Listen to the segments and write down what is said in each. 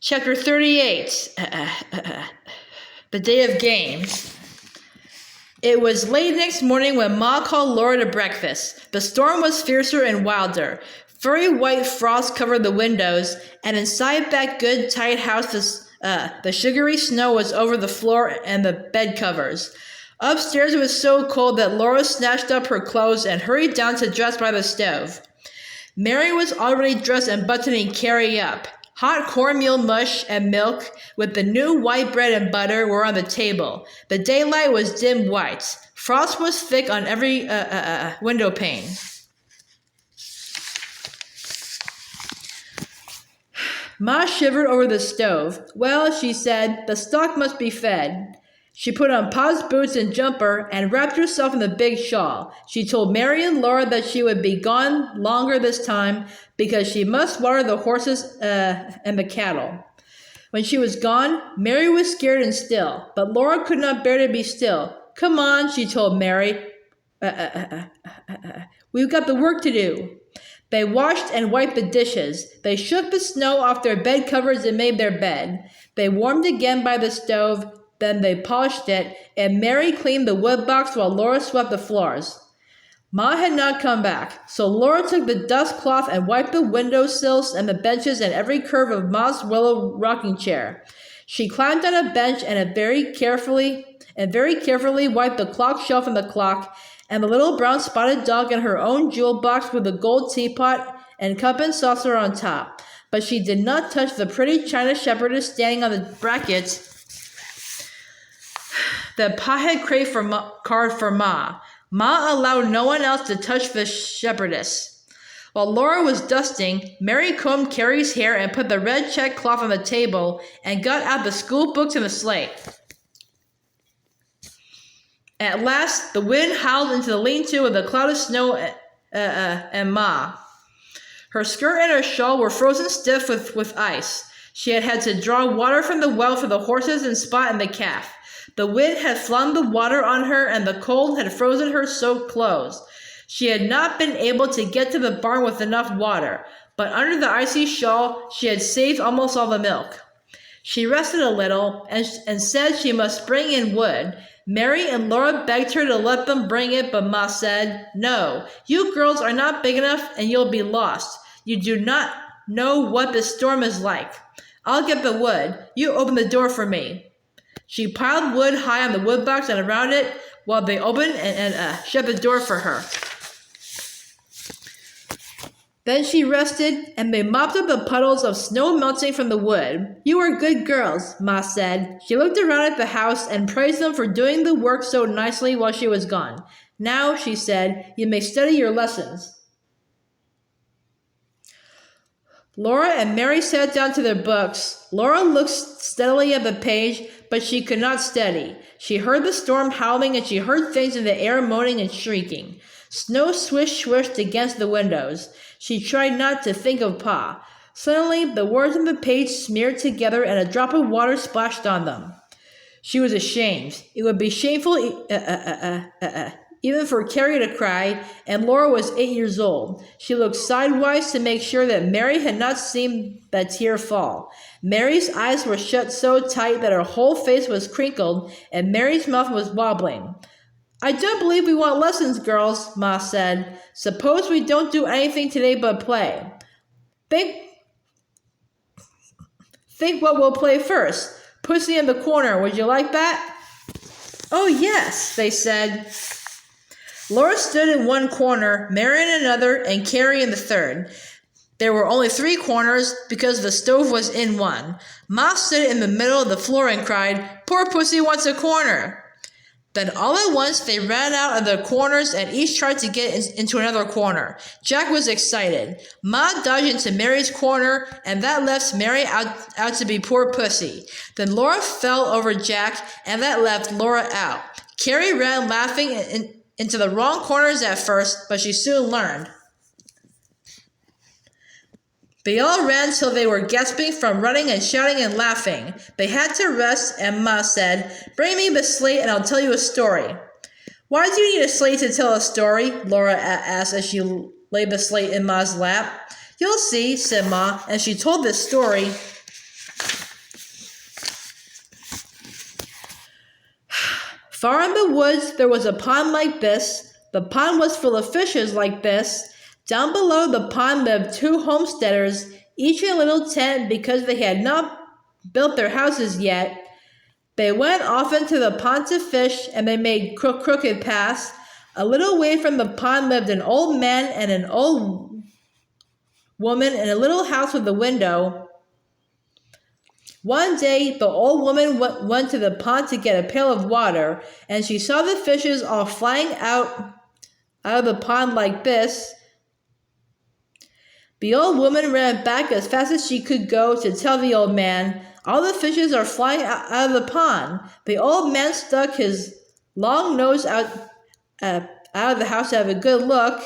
Chapter 38. The Day of Games. It was late next morning when Ma called Laura to breakfast. The storm was fiercer and wilder. Furry white frost covered the windows, and inside that good, tight house, the sugary snow was over the floor and the bed covers. Upstairs it was so cold that Laura snatched up her clothes and hurried down to dress by the stove. Mary was already dressed and buttoning Carrie up. Hot cornmeal mush and milk with the new white bread and butter were on the table. The daylight was dim white. Frost was thick on every window pane. Ma shivered over the stove. Well, she said, the stock must be fed. She put on Pa's boots and jumper and wrapped herself in the big shawl. She told Mary and Laura that she would be gone longer this time because she must water the horses and the cattle. When she was gone, Mary was scared and still, but Laura could not bear to be still. Come on, she told Mary. We've got the work to do. They washed and wiped the dishes. They shook the snow off their bed covers and made their bed. They warmed again by the stove. Then they polished it, and Mary cleaned the wood box while Laura swept the floors. Ma had not come back, so Laura took the dust cloth and wiped the window sills and the benches and every curve of Ma's willow rocking chair. She climbed on a bench and very carefully wiped the clock shelf and the clock, and the little brown spotted dog in her own jewel box with the gold teapot and cup and saucer on top. But she did not touch the pretty china shepherdess standing on the bracket that Pa had carved for Ma. Ma allowed no one else to touch the shepherdess. While Laura was dusting, Mary combed Carrie's hair and put the red check cloth on the table and got out the school books and the slate. At last, the wind howled into the lean-to with a cloud of snow and Ma. Her skirt and her shawl were frozen stiff with ice. She had to draw water from the well for the horses and Spot and the calf. The wind had flung the water on her, and the cold had frozen her soaked clothes. She had not been able to get to the barn with enough water, but under the icy shawl she had saved almost all the milk. She rested a little, and said she must bring in wood. Mary and Laura begged her to let them bring it, but Ma said, "No, you girls are not big enough, and you'll be lost. You do not know what the storm is like. I'll get the wood. You open the door for me." She piled wood high on the wood box and around it while they opened and shut the door for her. Then she rested, and they mopped up the puddles of snow melting from the wood. "You are good girls," Ma said. She looked around at the house and praised them for doing the work so nicely while she was gone. "Now," she said, "you may study your lessons." Laura and Mary sat down to their books. Laura looked steadily at the page, but she could not study. She heard the storm howling, and she heard things in the air moaning and shrieking. Snow swished against the windows. She tried not to think of Pa. Suddenly, the words on the page smeared together, and a drop of water splashed on them. She was ashamed. It would be shameful even for Carrie to cry, and Laura was 8 years old. She looked sidewise to make sure that Mary had not seen that tear fall. Mary's eyes were shut so tight that her whole face was crinkled, and Mary's mouth was wobbling. "I don't believe we want lessons, girls," Ma said. "Suppose we don't do anything today but play. Think what we'll play first. Pussy in the corner, would you like that?" "Oh, yes," they said. Laura stood in one corner, Mary in another, and Carrie in the third. There were only 3 corners because the stove was in one. Ma stood in the middle of the floor and cried, "Poor Pussy wants a corner." Then all at once they ran out of the corners and each tried to get into another corner. Jack was excited. Ma dodged into Mary's corner, and that left Mary out to be poor Pussy. Then Laura fell over Jack, and that left Laura out. Carrie ran laughing into the wrong corners at first, but she soon learned. They all ran till they were gasping from running and shouting and laughing. They had to rest, and Ma said, "Bring me the slate and I'll tell you a story." "Why do you need a slate to tell a story?" Laura asked as she laid the slate in Ma's lap. "You'll see," said Ma, and she told this story Far in the woods there was a pond like this. The pond was full of fishes like this. Down below the pond lived 2 homesteaders, each in a little tent because they had not built their houses yet. They went often to the pond to fish, and they made crooked paths. A little way from the pond lived an old man and an old woman in a little house with a window. One day, the old woman went to the pond to get a pail of water, and she saw the fishes all flying out of the pond like this. The old woman ran back as fast as she could go to tell the old man, "All the fishes are flying out of the pond." The old man stuck his long nose out of the house to have a good look.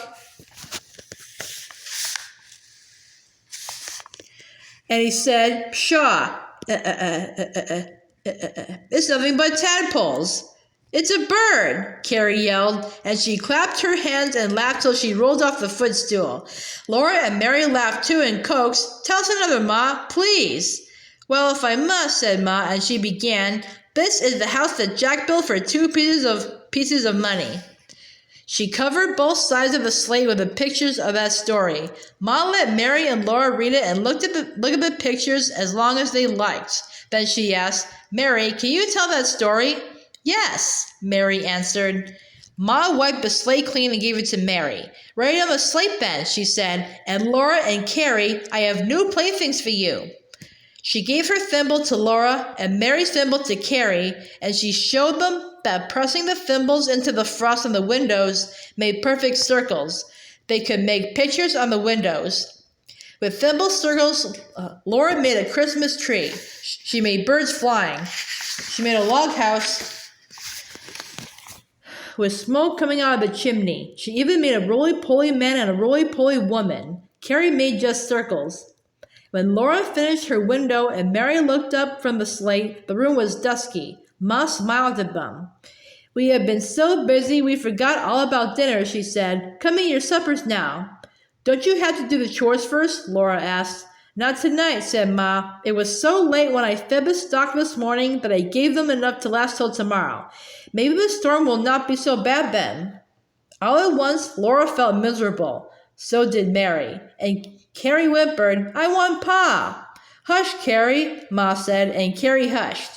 And he said, "Pshaw, it's nothing but tadpoles." "It's a bird," Carrie yelled, and she clapped her hands and laughed till she rolled off the footstool. Laura and Mary laughed too and coaxed, "Tell us another, Ma, please." "Well, if I must," said Ma, and she began, "This is the house that Jack built for 2 pieces of money." She covered both sides of the slate with the pictures of that story. Ma let Mary and Laura read it and look at the pictures as long as they liked. Then she asked, "Mary, can you tell that story?" "Yes," Mary answered. Ma wiped the slate clean and gave it to Mary. "Write on the slate then," she said, "and Laura and Carrie, I have new playthings for you." She gave her thimble to Laura and Mary's thimble to Carrie, and she showed them that pressing the thimbles into the frost on the windows made perfect circles. They could make pictures on the windows. With thimble circles, Laura made a Christmas tree. She made birds flying. She made a log house with smoke coming out of the chimney. She even made a roly-poly man and a roly-poly woman. Carrie made just circles. When Laura finished her window and Mary looked up from the slate, the room was dusky. Ma smiled at them. "We have been so busy we forgot all about dinner," she said. "Come eat your suppers now." "Don't you have to do the chores first?" Laura asked. "Not tonight," said Ma. "It was so late when I fed the stock this morning that I gave them enough to last till tomorrow. Maybe the storm will not be so bad then." All at once, Laura felt miserable. So did Mary. And Carrie whimpered, "I want Pa." "Hush, Carrie," Ma said, and Carrie hushed.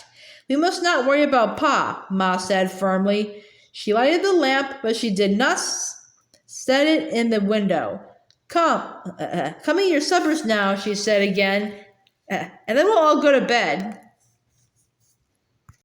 "We must not worry about Pa," Ma said firmly. She lighted the lamp, but she did not set it in the window. Come eat your suppers now," she said again, "and then we'll all go to bed."